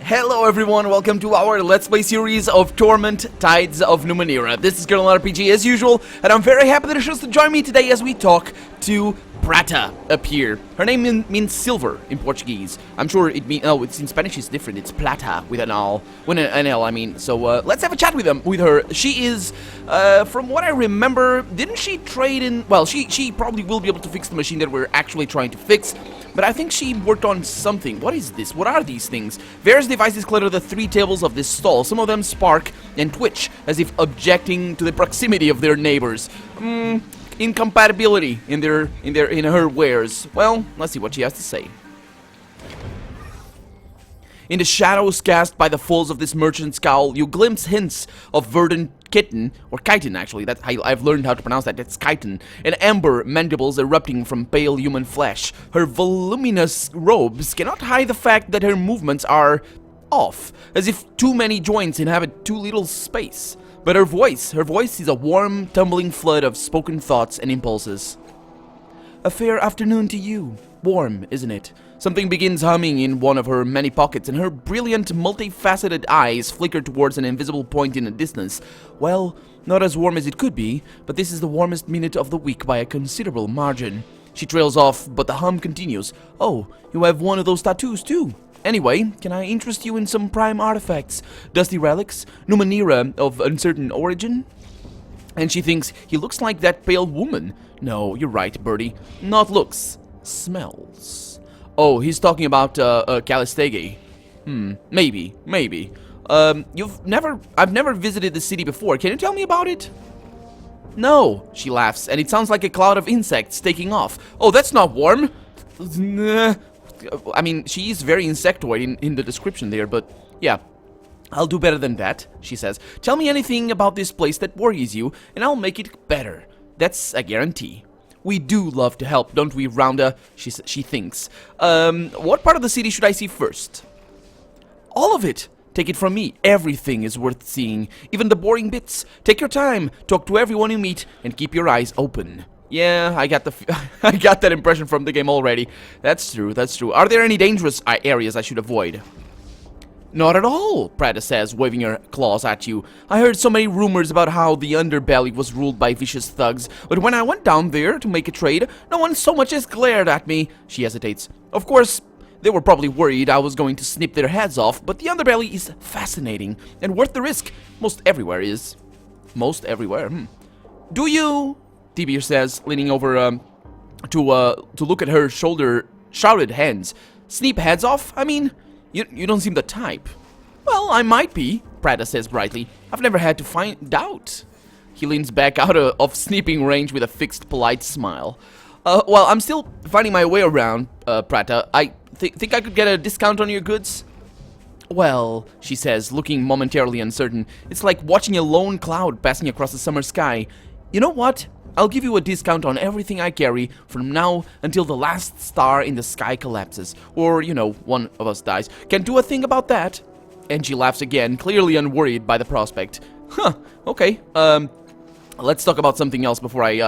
Hello everyone, welcome to our Let's Play series of Torment, Tides of Numenera. This is Colonel RPG as usual, and I'm very happy that you chose to join me today as we talk to Prata up here. Her name means silver in Portuguese. I'm sure it means, oh, it's in Spanish it's different, it's plata with an L, I mean. So let's have a chat with her. She is, from what I remember, didn't she trade in, well, she probably will be able to fix the machine that we're actually trying to fix, but I think she worked on something. What is this? What are these things? Various devices clutter the three tables of this stall. Some of them spark and twitch as if objecting to the proximity of their neighbors. Incompatibility in her wares. Well, let's see what she has to say. In the shadows cast by the folds of this merchant's cowl, you glimpse hints of verdant kitten, or chitin actually, that's how I've learned how to pronounce that, that's chitin, and amber mandibles erupting from pale human flesh. Her voluminous robes cannot hide the fact that her movements are off, as if too many joints inhabit too little space. But her voice is a warm, tumbling flood of spoken thoughts and impulses. A fair afternoon to you. Warm, isn't it? Something begins humming in one of her many pockets, and her brilliant, multifaceted eyes flicker towards an invisible point in the distance. Well, not as warm as it could be, but this is the warmest minute of the week by a considerable margin. She trails off, but the hum continues. Oh, you have one of those tattoos too. Anyway, can I interest you in some prime artifacts? Dusty relics? Numenera of uncertain origin? And she thinks, he looks like that pale woman. No, you're right, Birdie. Not looks. Smells. Oh, he's talking about Calistege. Maybe. I've never visited the city before. Can you tell me about it? No, she laughs, and it sounds like a cloud of insects taking off. Oh, that's not warm. I mean, she is very insectoid in the description there, but yeah. I'll do better than that, she says. Tell me anything about this place that worries you, and I'll make it better. That's a guarantee. We do love to help, don't we, Rounda? She thinks. What part of the city should I see first? All of it. Take it from me. Everything is worth seeing. Even the boring bits. Take your time. Talk to everyone you meet, and keep your eyes open. Yeah, I got that impression from the game already. That's true. Are there any dangerous areas I should avoid? Not at all, Prata says, waving her claws at you. I heard so many rumors about how the underbelly was ruled by vicious thugs, but when I went down there to make a trade, no one so much as glared at me. She hesitates. Of course, they were probably worried I was going to snip their heads off, but the underbelly is fascinating and worth the risk. Most everywhere is. Most everywhere, Do you? Tibir says, leaning over to look at her shrouded hands. Snip heads off? I mean, you don't seem the type. Well, I might be, Prata says brightly. I've never had to find out. He leans back out of snipping range with a fixed, polite smile. Well, I'm still finding my way around, Prata. I think I could get a discount on your goods? Well, she says, looking momentarily uncertain. It's like watching a lone cloud passing across the summer sky. You know what? I'll give you a discount on everything I carry from now until the last star in the sky collapses. Or, you know, one of us dies. Can't do a thing about that. And she laughs again, clearly unworried by the prospect. Huh, okay. Let's talk about something else before I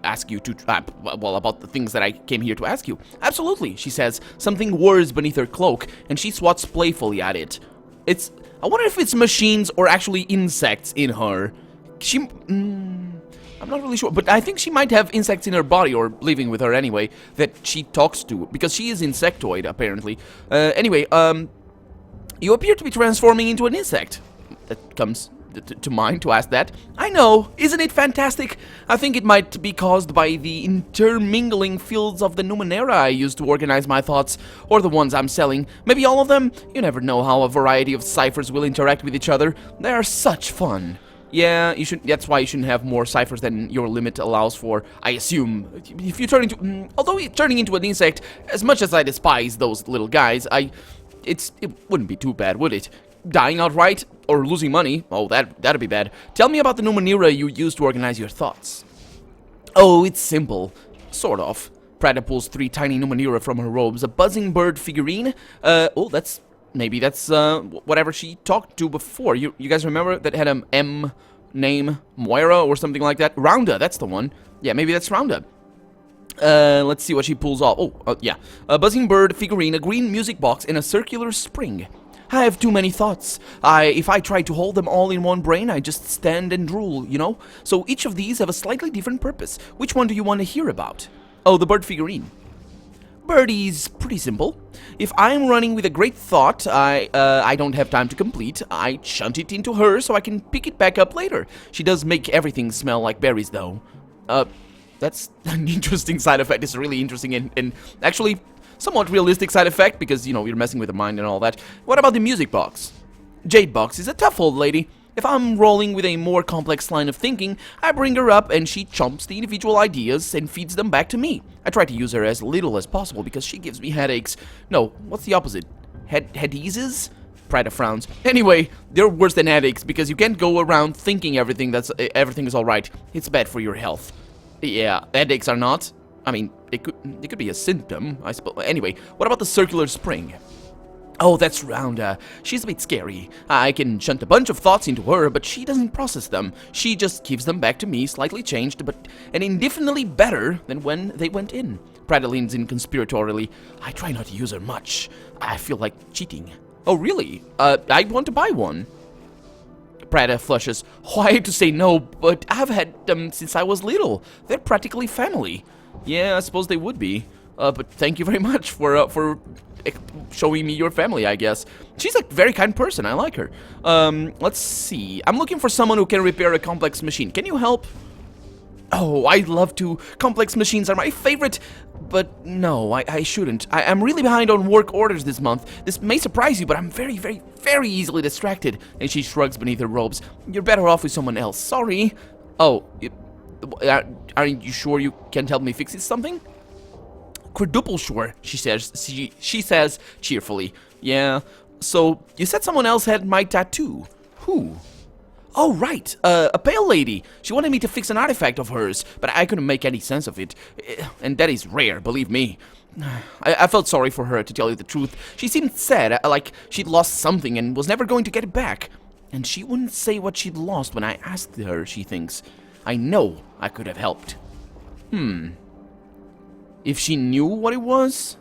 ask you to, well, about the things that I came here to ask you. Absolutely, she says. Something whirs beneath her cloak, and she swats playfully at it. I wonder if it's machines or actually insects in her. I'm not really sure, but I think she might have insects in her body, or living with her anyway, that she talks to, because she is insectoid, apparently. Anyway, you appear to be transforming into an insect. That comes to mind to ask that. I know, isn't it fantastic? I think it might be caused by the intermingling fields of the Numenera I use to organize my thoughts, or the ones I'm selling. Maybe all of them? You never know how a variety of ciphers will interact with each other. They are such fun. Yeah, that's why you shouldn't have more ciphers than your limit allows for, I assume. If you turn into... although turning into an insect, as much as I despise those little guys, it wouldn't be too bad, would it? Dying outright? Or losing money? Oh, that'd be bad. Tell me about the Numenera you use to organize your thoughts. Oh, it's simple. Sort of. Prata pulls 3 tiny Numenera from her robes. A buzzing bird figurine. Maybe that's whatever she talked to before. You guys remember that had an M name, Moira or something like that? Rounda, that's the one. Yeah, maybe that's Rounda. Let's see what she pulls off. Oh, yeah. A buzzing bird figurine, a green music box, and a circular spring. I have too many thoughts. If I try to hold them all in one brain, I just stand and drool, you know? So each of these have a slightly different purpose. Which one do you want to hear about? Oh, the bird figurine. Birdie's pretty simple. If I'm running with a great thought I don't have time to complete, I shunt it into her so I can pick it back up later. She does make everything smell like berries, though. That's an interesting side effect. It's a really interesting and actually somewhat realistic side effect because, you know, you're messing with the mind and all that. What about the music box? Jade Box is a tough old lady. If I'm rolling with a more complex line of thinking, I bring her up and she chomps the individual ideas and feeds them back to me. I try to use her as little as possible because she gives me headaches. No, what's the opposite? Headizes? Prada frowns. Anyway, they're worse than headaches because you can't go around thinking everything is alright. It's bad for your health. Yeah, headaches are not. I mean, it could be a symptom, I suppose. Anyway, what about the circular spring? Oh, that's round. She's a bit scary. I can shunt a bunch of thoughts into her, but she doesn't process them. She just gives them back to me, slightly changed, and indefinitely better than when they went in. Prada leans in conspiratorially. I try not to use her much. I feel like cheating. Oh, really? I want to buy one. Prada flushes. Oh, I hate to say no, but I've had them since I was little. They're practically family. Yeah, I suppose they would be. But thank you very much for showing me your family, I guess. She's a very kind person. I like her. Let's see. I'm looking for someone who can repair a complex machine. Can you help? Oh, I'd love to. Complex machines are my favorite. But no, I shouldn't. I'm really behind on work orders this month. This may surprise you, but I'm very, very, very easily distracted. And she shrugs beneath her robes. You're better off with someone else. Sorry. Oh, aren't you sure you can't help me fix something? Quadruple sure, she says. She says cheerfully. Yeah. So you said someone else had my tattoo. Who? Oh, right. A pale lady. She wanted me to fix an artifact of hers, but I couldn't make any sense of it. And that is rare, believe me. I felt sorry for her, to tell you the truth. She seemed sad, like she'd lost something and was never going to get it back. And she wouldn't say what she'd lost when I asked her, she thinks. I know I could have helped. If she knew what it was?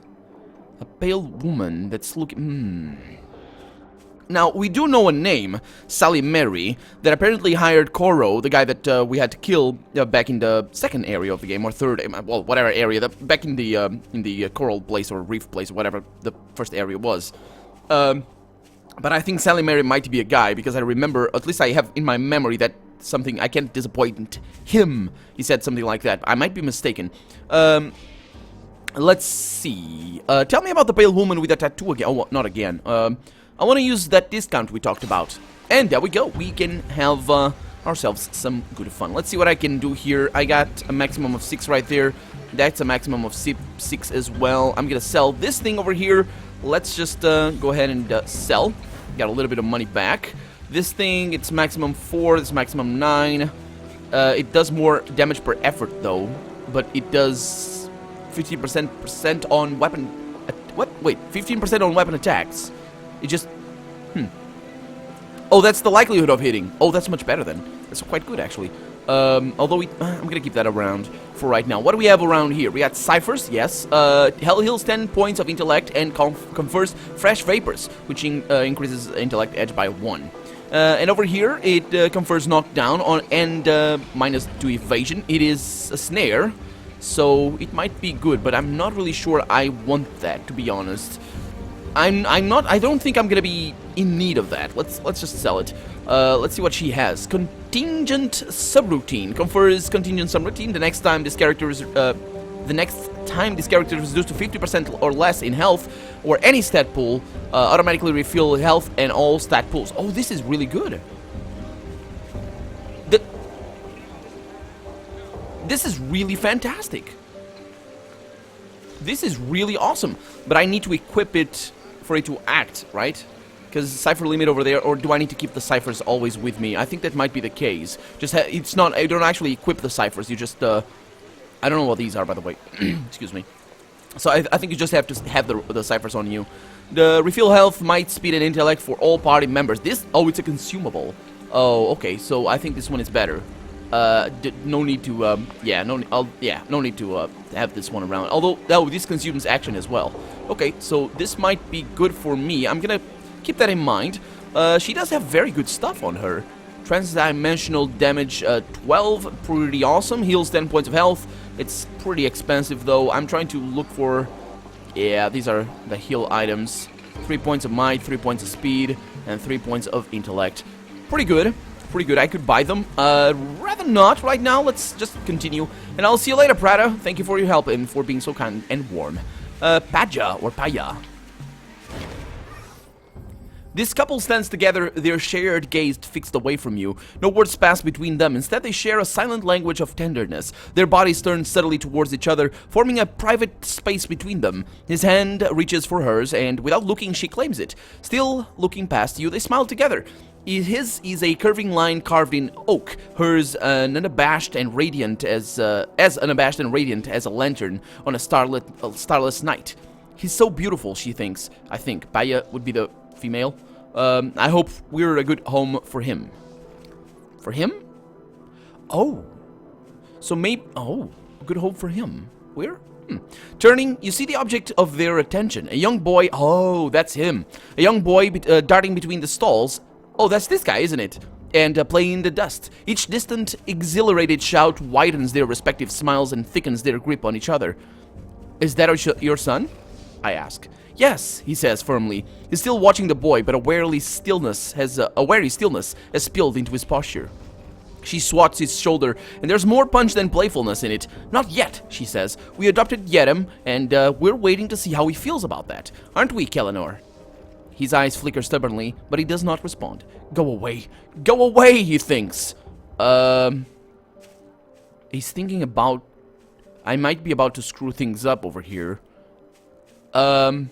A pale woman that's looking... Now, we do know a name, Sally Mary, that apparently hired Koro, the guy that we had to kill back in the second area of the game, or third, well, whatever area, back in the coral place or reef place, or whatever the first area was. But I think Sally Mary might be a guy, because I remember, at least I have in my memory that something, I can't disappoint him, he said something like that. I might be mistaken. Let's see. Tell me about the pale woman with a tattoo again. Oh, not again. I want to use that discount we talked about. And there we go. We can have ourselves some good fun. Let's see what I can do here. I got a maximum of 6 right there. That's a maximum of 6 as well. I'm going to sell this thing over here. Let's just go ahead and sell. Got a little bit of money back. This thing, it's maximum 4. It's maximum 9. It does more damage per effort, though. But it does 15% on weapon... What? Wait, 15% on weapon attacks. It just... Oh, that's the likelihood of hitting. Oh, that's much better then. That's quite good, actually. Although I'm gonna keep that around for right now. What do we have around here? We got ciphers, yes. Hell heals 10 points of intellect and confers fresh vapors, which increases intellect edge by 1. And over here, it confers knockdown on and -2 evasion. It is a snare, so it might be good, but I'm not really sure I want that, to be honest. I don't think I'm gonna be in need of that. Let's just sell it. Let's see what she has. Contingent subroutine confers contingent subroutine. The next time this character is reduced to 50% or less in health or any stat pool, automatically refill health and all stat pools. Oh, this is really good. This is really fantastic. This is really awesome. But I need to equip it for it to act, right? Because cipher limit over there, or do I need to keep the ciphers always with me? I think that might be the case. Just it's not. I don't actually equip the ciphers. You just I don't know what these are, by the way. Excuse me. So I think you just have to have the ciphers on you. The refill health, might, speed, and intellect for all party members. This, oh, it's a consumable. Oh, okay. So I think this one is better. No need to, yeah, no need to, have this one around. Although, oh, this consumes action as well. Okay, so this might be good for me. I'm gonna keep that in mind. She does have very good stuff on her. Transdimensional damage, 12, pretty awesome. Heals 10 points of health. It's pretty expensive, though. I'm trying to look for, yeah, these are the heal items. 3 points of might, 3 points of speed, and 3 points of intellect. Pretty good. Pretty good. I could buy them. Rather not right now. Let's just continue. And I'll see you later, Prada. Thank you for your help and for being so kind and warm. Paja or Paya. This couple stands together, their shared gaze fixed away from you. No words pass between them. Instead, they share a silent language of tenderness. Their bodies turn steadily towards each other, forming a private space between them. His hand reaches for hers, and without looking, she claims it. Still looking past you, they smile together. His is a curving line carved in oak. Hers unabashed and radiant as unabashed and radiant as a lantern on a starless night. He's so beautiful, she thinks. I think Paya would be the female. I hope we're a good home for him. For him? Oh. So maybe... Oh, a good home for him. Where? Turning, you see the object of their attention. A young boy... Oh, that's him. A young boy darting between the stalls. Oh, that's this guy, isn't it? And playing in the dust. Each distant, exhilarated shout widens their respective smiles and thickens their grip on each other. Is that your son? I ask. Yes, he says firmly. He's still watching the boy, but a wary stillness has spilled into his posture. She swats his shoulder, and there's more punch than playfulness in it. Not yet, she says. We adopted Yerem, and we're waiting to see how he feels about that. Aren't we, Kellenor? His eyes flicker stubbornly, but he does not respond. Go away. Go away, he thinks. He's thinking about... I might be about to screw things up over here. Yerem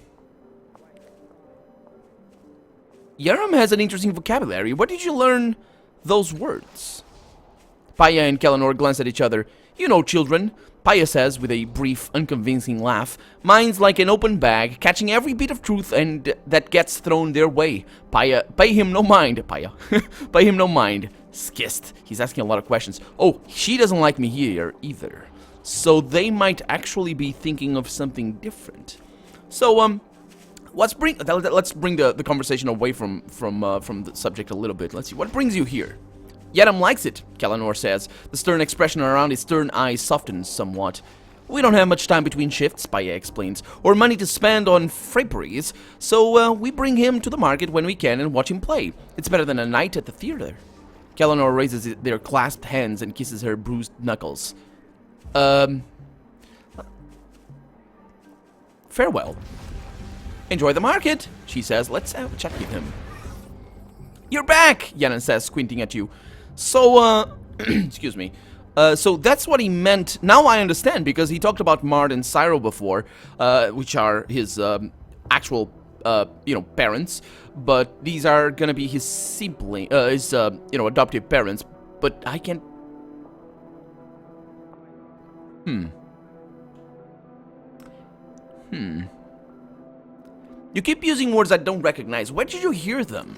has an interesting vocabulary. Where did you learn those words? Paya and Kellenor glance at each other. You know, children, Paya says with a brief, unconvincing laugh. Mine's like an open bag, catching every bit of truth and that gets thrown their way. Paya, pay him no mind, Paya. Pay him no mind. Skist. He's asking a lot of questions. Oh, she doesn't like me here either. So they might actually be thinking of something different. So, let's bring the conversation away from the subject a little bit. Let's see, what brings you here? Yerem likes it, Kellenor says. The stern expression around his stern eyes softens somewhat. We don't have much time between shifts, Paya explains, or money to spend on fripperies, so we bring him to the market when we can and watch him play. It's better than a night at the theater. Kellenor raises their clasped hands and kisses her bruised knuckles. Farewell. Enjoy the market, she says. Let's have a chat with him. You're back, Yanan says, squinting at you. So, excuse me. So that's what he meant. Now I understand, because he talked about Mard and Cyro before, which are his actual, parents. But these are gonna be his sibling, his adoptive parents. But I can't. You keep using words I don't recognize. Where did you hear them?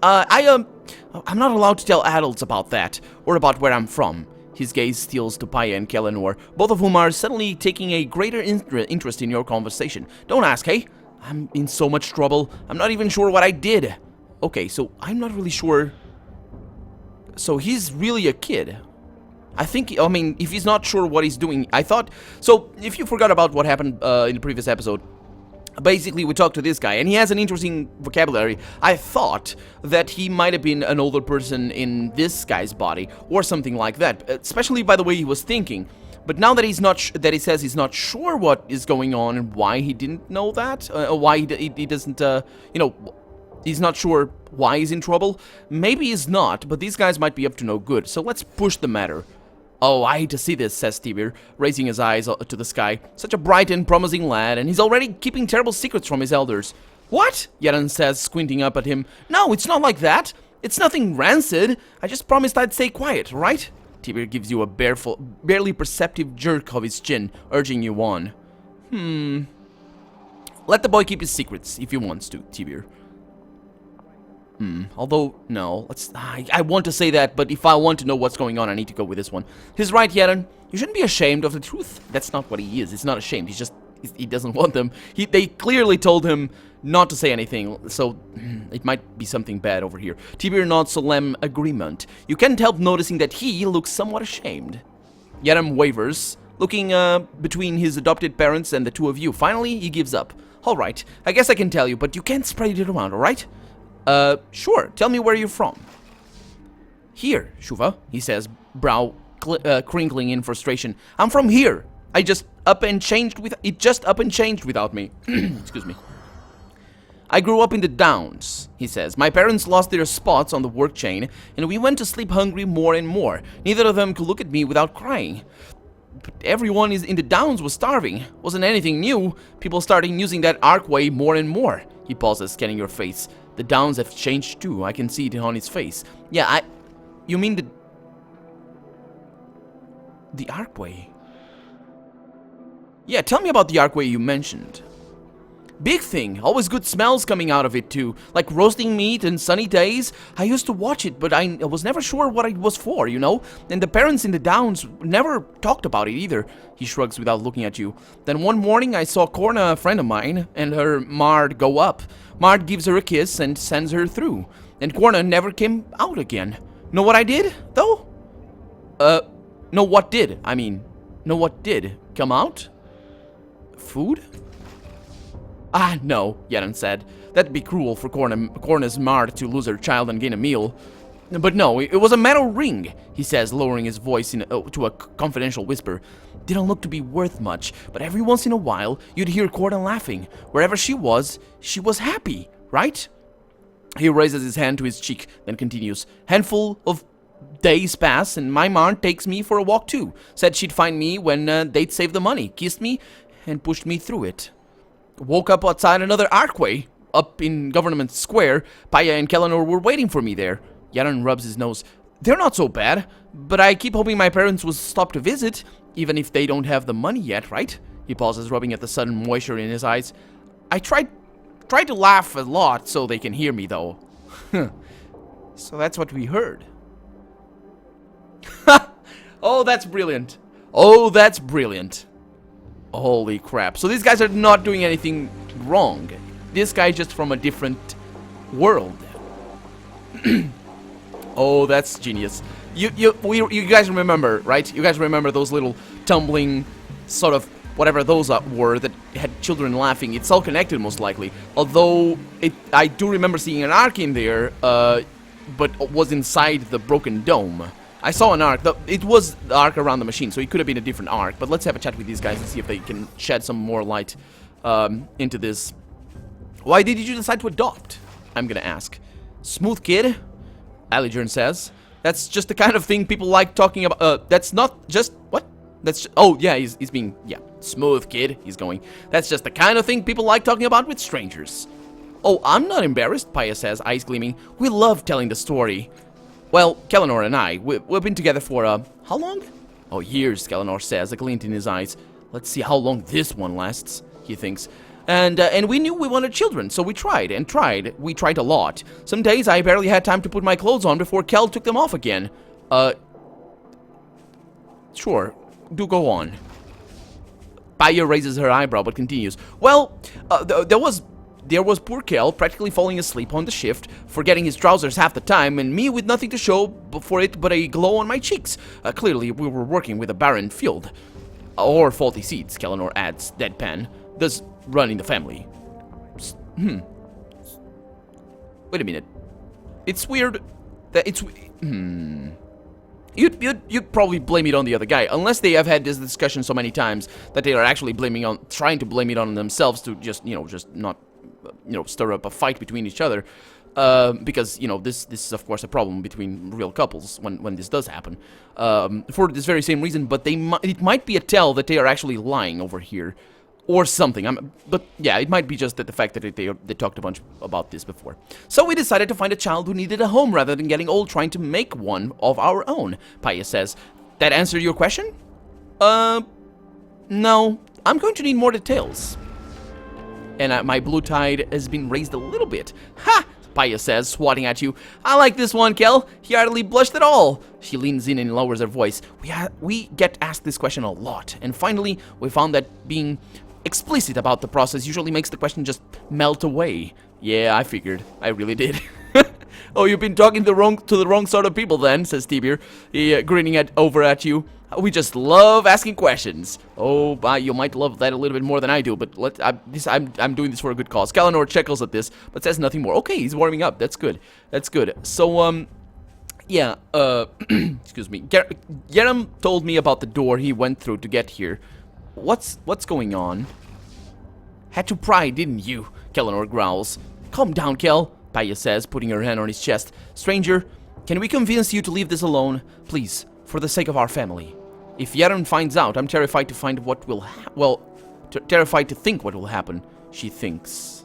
I'm not allowed to tell adults about that, or about where I'm from. His gaze steals to Paya and Kellenor, both of whom are suddenly taking a greater interest in your conversation. Don't ask, hey? I'm in so much trouble. I'm not even sure what I did. Okay, so I'm not really sure. So he's really a kid. I mean, if he's not sure what he's doing, I thought... So, if you forgot about what happened in the previous episode, basically we talked to this guy, and he has an interesting vocabulary. I thought that he might have been an older person in this guy's body, or something like that, especially by the way he was thinking. But now that he's not, that he says he's not sure what is going on and why he didn't know that, why he doesn't, he's not sure why he's in trouble. Maybe he's not, but these guys might be up to no good, so let's push the matter. Oh, I hate to see this, says Tibir, raising his eyes to the sky. Such a bright and promising lad, and he's already keeping terrible secrets from his elders. What? Yaran says, squinting up at him. No, it's not like that. It's nothing rancid. I just promised I'd stay quiet, right? Tibir gives you a barely perceptive jerk of his chin, urging you on. Let the boy keep his secrets, if he wants to, Tibir. Although, no, I want to say that, but if I want to know what's going on, I need to go with this one. He's right, Yeren. You shouldn't be ashamed of the truth. That's not what he is. He's not ashamed. He doesn't want them. They clearly told him not to say anything, so it might be something bad over here. Tibir nods solemn agreement. You can't help noticing that he looks somewhat ashamed. Yeren wavers, looking between his adopted parents and the two of you. Finally, he gives up. Alright, I guess I can tell you, but you can't spread it around, alright? Sure, tell me where you're from. Here, Shuva, he says, brow crinkling in frustration. I'm from here. It just up and changed without me. Excuse me. I grew up in the Downs, he says. My parents lost their spots on the work chain, and we went to sleep hungry more and more. Neither of them could look at me without crying. But everyone in the Downs was starving. Wasn't anything new. People started using that archway more and more. He pauses, scanning your face. The Downs have changed too. I can see it on his face. Yeah, you mean the archway? Yeah, tell me about the archway you mentioned. Big thing. Always good smells coming out of it too. Like roasting meat and sunny days. I used to watch it, but I was never sure what it was for, you know? And the parents in the Downs never talked about it either. He shrugs without looking at you. Then one morning I saw Korna, a friend of mine, and her Mard go up. Mard gives her a kiss and sends her through. And Korna never came out again. Know what I did, though? Know what did? I mean, know what did come out? Food? Ah, no, Yeren said. That'd be cruel for Korna's Mard to lose her child and gain a meal. But no, it was a metal ring, he says, lowering his voice to a confidential whisper. Didn't look to be worth much, but every once in a while, you'd hear Korna laughing. Wherever she was happy, right? He raises his hand to his cheek, then continues. Handful of days pass, and my Mard takes me for a walk too. Said she'd find me when they'd save the money, kissed me, and pushed me through it. Woke up outside another archway, up in Government Square. Paya and Kellanor were waiting for me there. Yeren rubs his nose. They're not so bad, but I keep hoping my parents will stop to visit, even if they don't have the money yet, right? He pauses, rubbing at the sudden moisture in his eyes. I tried to laugh a lot so they can hear me, though. So that's what we heard. Oh, that's brilliant. Oh, that's brilliant. Holy crap. So these guys are not doing anything wrong. This guy just from a different world. Oh, that's genius. You guys remember, right? You guys remember those little tumbling sort of whatever those were that had children laughing. It's all connected most likely. Although I do remember seeing an arc in there, but was inside the broken dome. I saw an arc. It was the arc around the machine, so it could have been a different arc. But let's have a chat with these guys and see if they can shed some more light into this. Why did you decide to adopt? I'm gonna ask. Smooth kid, Aligern says. That's just the kind of thing people like talking about. That's not just... What? That's... Oh, yeah, he's being... Yeah, smooth kid, he's going. That's just the kind of thing people like talking about with strangers. Oh, I'm not embarrassed, Paya says, eyes gleaming. We love telling the story. Well, Kellanor and I, we've been together for, how long? Oh, years, Kellanor says, a glint in his eyes. Let's see how long this one lasts, he thinks. And we knew we wanted children, so we tried and tried. We tried a lot. Some days I barely had time to put my clothes on before Kel took them off again. Sure, do go on. Paya raises her eyebrow, but continues. Well, there was poor Kel practically falling asleep on the shift, forgetting his trousers half the time, and me with nothing to show for it but a glow on my cheeks. Clearly, we were working with a barren field. Or faulty seeds, Kellanor adds, deadpan. Thus, running the family. Wait a minute. It's weird that it's... You'd probably blame it on the other guy, unless they have had this discussion so many times that they are actually trying to blame it on themselves to just, just not... stir up a fight between each other, because this is of course a problem between real couples when this does happen, for this very same reason. But it might be a tell that they are actually lying over here, or something. But yeah, it might be just that the fact that they talked a bunch about this before. So we decided to find a child who needed a home rather than getting old trying to make one of our own. Paya says, that answer your question? No. I'm going to need more details. And my blue tide has been raised a little bit. Ha! Paya says, swatting at you. I like this one, Kel. He hardly blushed at all. She leans in and lowers her voice. We get asked this question a lot, and finally, we found that being explicit about the process usually makes the question just melt away. Yeah, I figured. I really did. Oh, you've been talking to the wrong sort of people then, says Tibir, grinning over at you. We just love asking questions. Oh, you might love that a little bit more than I do, but I'm doing this for a good cause. Kalanor chuckles at this, but says nothing more. Okay, he's warming up. That's good. That's good. So, yeah, excuse me. Yerem told me about the door he went through to get here. What's going on? Had to pry, didn't you? Kalanor growls. Calm down, Kel, Paya says, putting her hand on his chest. Stranger, can we convince you to leave this alone? Please, for the sake of our family. If Yaren finds out, I'm terrified to find what will terrified to think what will happen, she thinks.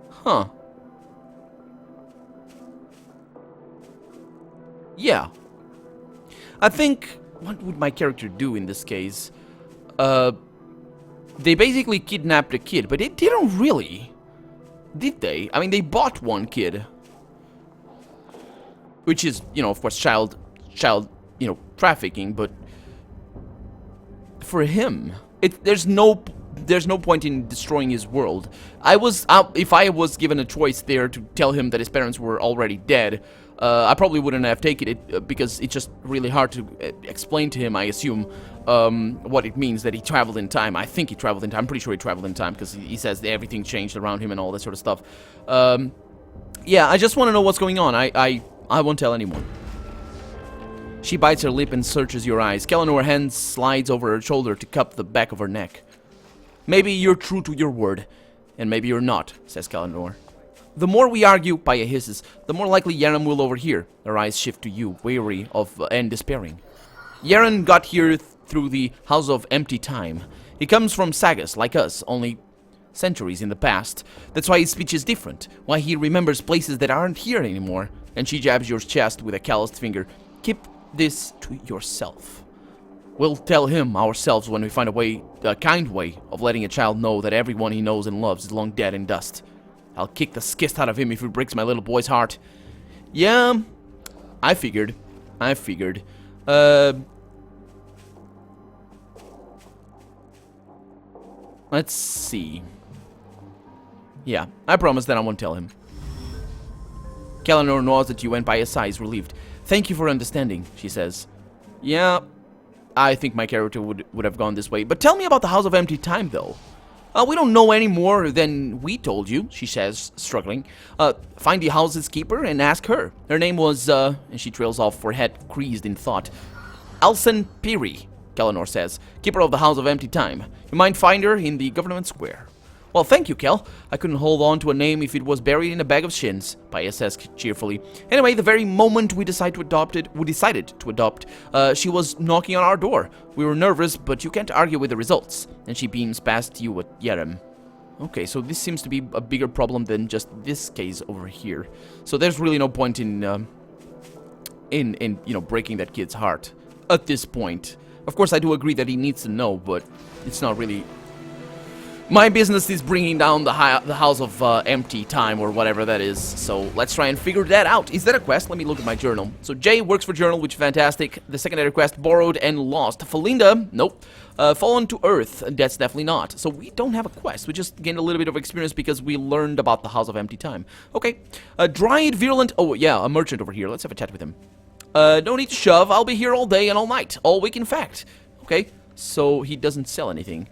Huh. Yeah. I think, what would my character do in this case? They basically kidnapped a kid, but they didn't really. Did they? I mean, they bought one kid. Which is, you know, of course, child, you know, trafficking, but for him, there's no point in destroying his world. If I was given a choice there to tell him that his parents were already dead, I probably wouldn't have taken it because it's just really hard to explain to him, I assume, what it means that he traveled in time. I think he traveled in time. I'm pretty sure he traveled in time because he says that everything changed around him and all that sort of stuff. Yeah, I just want to know what's going on. I won't tell anyone. She bites her lip and searches your eyes. Kelenor's hand slides over her shoulder to cup the back of her neck. Maybe you're true to your word, and maybe you're not, says Kelenor. The more we argue, Paya hisses, the more likely Yaren will overhear. Her eyes shift to you, weary of and despairing. Yaren got here through the House of Empty Time. He comes from Sagas, like us, only centuries in the past. That's why his speech is different, why he remembers places that aren't here anymore. And she jabs your chest with a calloused finger. Keep this to yourself. We'll tell him ourselves when we find a kind way of letting a child know that everyone he knows and loves is long dead in dust. I'll kick the skist out of him if it breaks my little boy's heart. Yeah, I figured. Let's see. Yeah, I promise that I won't tell him. Kelenor nods at you and by his side is relieved. Thank you for understanding, she says. Yeah, I think my character would have gone this way. But tell me about the House of Empty Time, though. We don't know any more than we told you, she says, struggling. Find the house's keeper and ask her. Her name was, and she trails off, her head creased in thought. Alsen Piri, Kelenor says, keeper of the House of Empty Time. You might find her in the government square. Well, thank you, Kel. I couldn't hold on to a name if it was buried in a bag of shins, Paya says cheerfully. Anyway, the very moment we decided to adopt, she was knocking on our door. We were nervous, but you can't argue with the results. And she beams past you at Yerem. Okay, so this seems to be a bigger problem than just this case over here. So there's really no point in you know, breaking that kid's heart at this point. Of course, I do agree that he needs to know, but it's not really. My business is bringing down the House of Empty Time or whatever that is, so let's try and figure that out. Is that a quest? Let me look at my journal. So Jay works for Journal, which is fantastic. The secondary quest, Borrowed and Lost. Felinda, nope. Fallen to Earth, that's definitely not. So we don't have a quest. We just gained a little bit of experience because we learned about the House of Empty Time. Okay. Dryad, Virulent, oh yeah, a merchant over here. Let's have a chat with him. No need to shove. I'll be here all day and all night. All week, in fact. Okay, so he doesn't sell anything.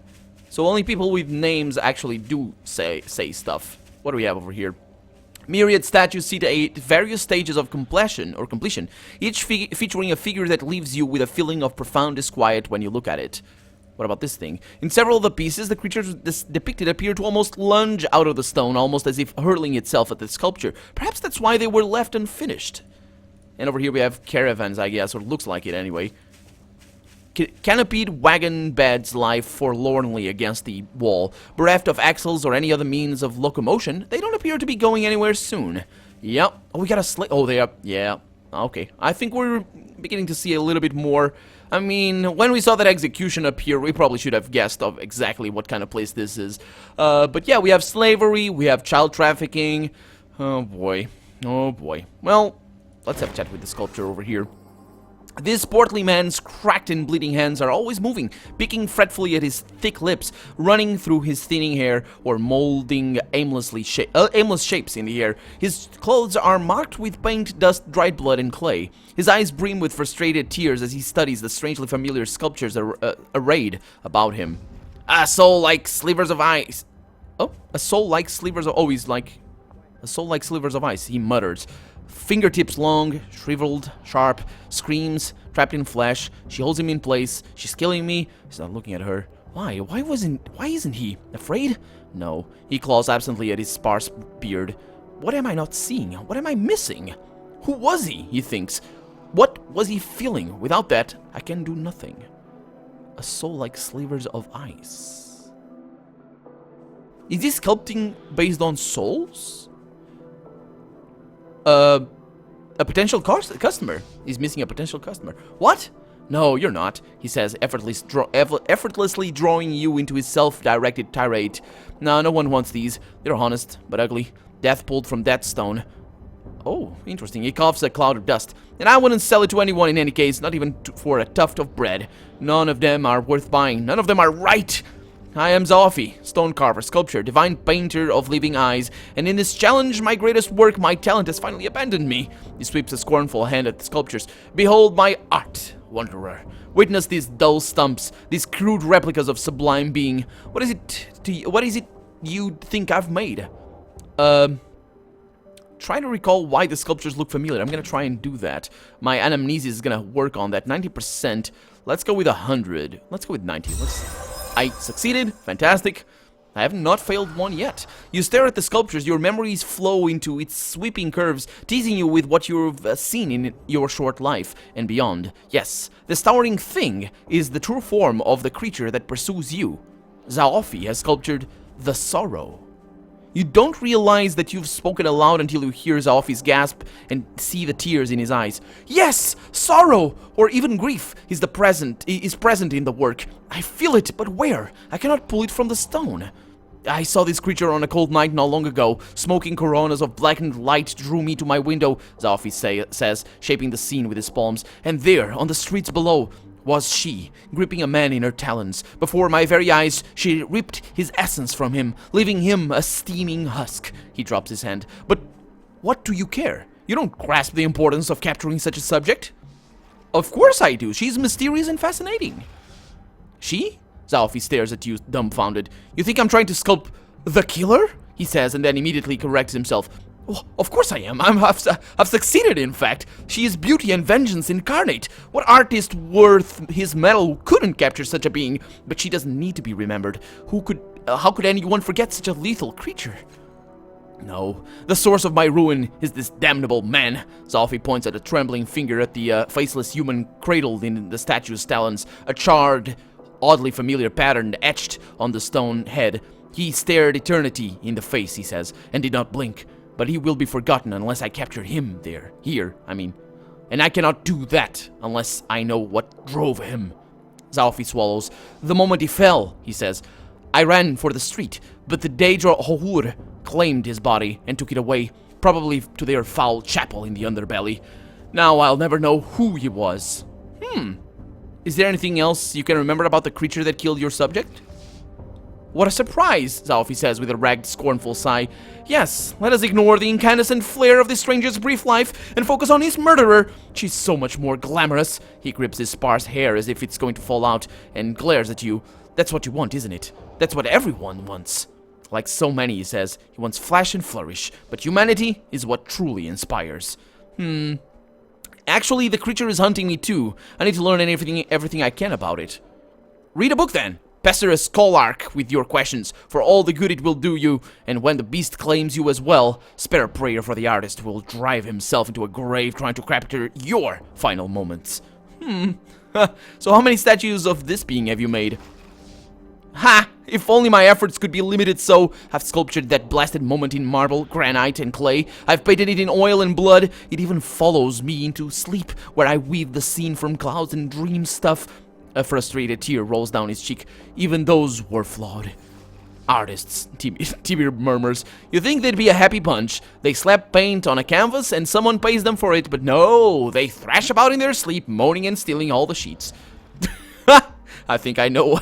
So only people with names actually do say stuff. What do we have over here? Myriad statues sit at various stages of completion, each featuring a figure that leaves you with a feeling of profound disquiet when you look at it. What about this thing? In several of the pieces, the creatures depicted appear to almost lunge out of the stone, almost as if hurling itself at the sculpture. Perhaps that's why they were left unfinished. And over here we have caravans, I guess, or looks like it anyway. Canopied wagon beds lie forlornly against the wall. Bereft of axles or any other means of locomotion, they don't appear to be going anywhere soon. Yep. Oh, we got a sleigh. Oh, they are. Yeah. Okay. I think we're beginning to see a little bit more I mean, when we saw that execution up here, we probably should have guessed of exactly what kind of place this is. But yeah, we have slavery, we have child trafficking. Oh boy. Oh boy. Well, let's have a chat with the sculptor over here. This portly man's cracked and bleeding hands are always moving, picking fretfully at his thick lips, running through his thinning hair, or molding aimless shapes in the air. His clothes are marked with paint, dust, dried blood, and clay. His eyes brim with frustrated tears as he studies the strangely familiar sculptures arrayed about him. A soul like slivers of ice. Oh, a soul like slivers of... Oh, he's like... A soul like slivers of ice, he mutters. Fingertips long, shriveled, sharp, screams, trapped in flesh. She holds him in place. She's killing me. He's not looking at her. Why? Why isn't he? Afraid? No. He claws absently at his sparse beard. What am I not seeing? What am I missing? Who was he thinks. What was he feeling? Without that, I can do nothing. A soul like slivers of ice. Is this sculpting based on souls? A potential customer. He's missing a potential customer. What? No, you're not, he says, effortlessly drawing you into his self-directed tirade. No one wants these. They're honest, but ugly. Death pulled from that stone. Oh, interesting. He coughs a cloud of dust. And I wouldn't sell it to anyone in any case, not even for a tuft of bread. None of them are worth buying. None of them are right. I am Zofi, stone carver, sculptor, divine painter of living eyes, and in this challenge, my greatest work, my talent has finally abandoned me. He sweeps a scornful hand at the sculptures. Behold my art, wanderer. Witness these dull stumps, these crude replicas of sublime being. What is it you think I've made? Try to recall why the sculptures look familiar. I'm gonna try and do that. My anamnesia is gonna work on that. 90%. Let's go with 100. Let's go with 90. I succeeded. Fantastic. I have not failed one yet. You stare at the sculptures, your memories flow into its sweeping curves, teasing you with what you've seen in your short life and beyond. Yes, this towering thing is the true form of the creature that pursues you. Zaofi has sculptured the sorrow. You don't realize that you've spoken aloud until you hear Zaofi's gasp and see the tears in his eyes. Yes, sorrow, or even grief, is present in the work. I feel it, but where? I cannot pull it from the stone. I saw this creature on a cold night not long ago. Smoking coronas of blackened light drew me to my window, Zaofi says, shaping the scene with his palms. And there, on the streets below, was she, gripping a man in her talons. Before my very eyes, she ripped his essence from him, leaving him a steaming husk. He drops his hand. But what do you care? You don't grasp the importance of capturing such a subject? Of course I do. She's mysterious and fascinating. She? Zaofi stares at you, dumbfounded. You think I'm trying to sculpt the killer? He says, and then immediately corrects himself. Oh, of course I am. I've succeeded, in fact. She is beauty and vengeance incarnate. What artist worth his metal couldn't capture such a being? But she doesn't need to be remembered. How could anyone forget such a lethal creature? No, the source of my ruin is this damnable man. Zaofi points at a trembling finger at the faceless human cradled in the statue's talons, a charred, oddly familiar pattern etched on the stone head. He stared eternity in the face, he says, and did not blink. But he will be forgotten unless I capture him here, And I cannot do that unless I know what drove him. Zaofi swallows. The moment he fell, he says, I ran for the street, but the Daedra Hohur claimed his body and took it away, probably to their foul chapel in the underbelly. Now I'll never know who he was. Is there anything else you can remember about the creature that killed your subject? What a surprise, Zaofi says with a ragged, scornful sigh. Yes, let us ignore the incandescent flare of this stranger's brief life and focus on his murderer. She's so much more glamorous. He grips his sparse hair as if it's going to fall out and glares at you. That's what you want, isn't it? That's what everyone wants. Like so many, he says, he wants flash and flourish, but humanity is what truly inspires. Actually, the creature is hunting me too. I need to learn everything I can about it. Read a book then. Pester a scholarch with your questions, for all the good it will do you, and when the beast claims you as well, spare a prayer for the artist who will drive himself into a grave trying to capture your final moments. So how many statues of this being have you made? Ha! If only my efforts could be limited so. I've sculptured that blasted moment in marble, granite, and clay. I've painted it in oil and blood. It even follows me into sleep, where I weave the scene from clouds and dream stuff. A frustrated tear rolls down his cheek. Even those were flawed. Artists, Tibir murmurs. You think they'd be a happy bunch. They slap paint on a canvas and someone pays them for it, but no, they thrash about in their sleep, moaning and stealing all the sheets. I think I know.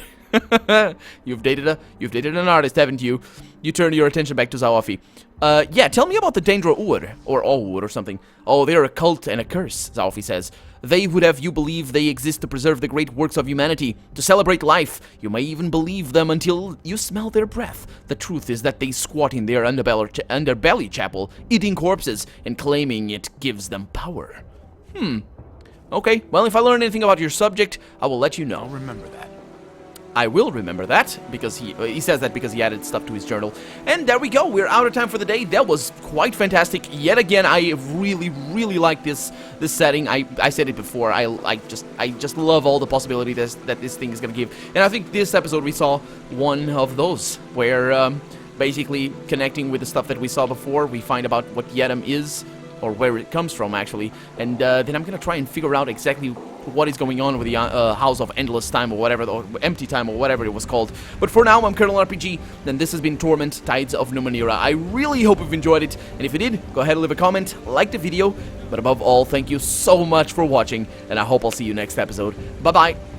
You've dated an artist, haven't you? You turn your attention back to Zawafi. Yeah, tell me about the Dendro Ur, or Allwood or something. Oh, they're a cult and a curse, Zawafi says. They would have you believe they exist to preserve the great works of humanity, to celebrate life. You may even believe them until you smell their breath. The truth is that they squat in their underbelly chapel, eating corpses, and claiming it gives them power. Okay, well, if I learn anything about your subject, I will let you know. I'll remember that. I will remember that, because he says that because he added stuff to his journal. And there we go, we're out of time for the day. That was quite fantastic. Yet again, I really like this setting. I said it before, I just love all the possibilities that this thing is gonna give. And I think this episode we saw one of those, where basically connecting with the stuff that we saw before, we find about what Yedem is, or where it comes from actually, and then I'm gonna try and figure out exactly what is going on with the House of Endless Time or whatever, or Empty Time or whatever it was called. But for now, I'm Colonel RPG, and this has been Torment, Tides of Numenera. I really hope you've enjoyed it, and if you did, go ahead and leave a comment, like the video, but above all, thank you so much for watching, and I hope I'll see you next episode. Bye-bye!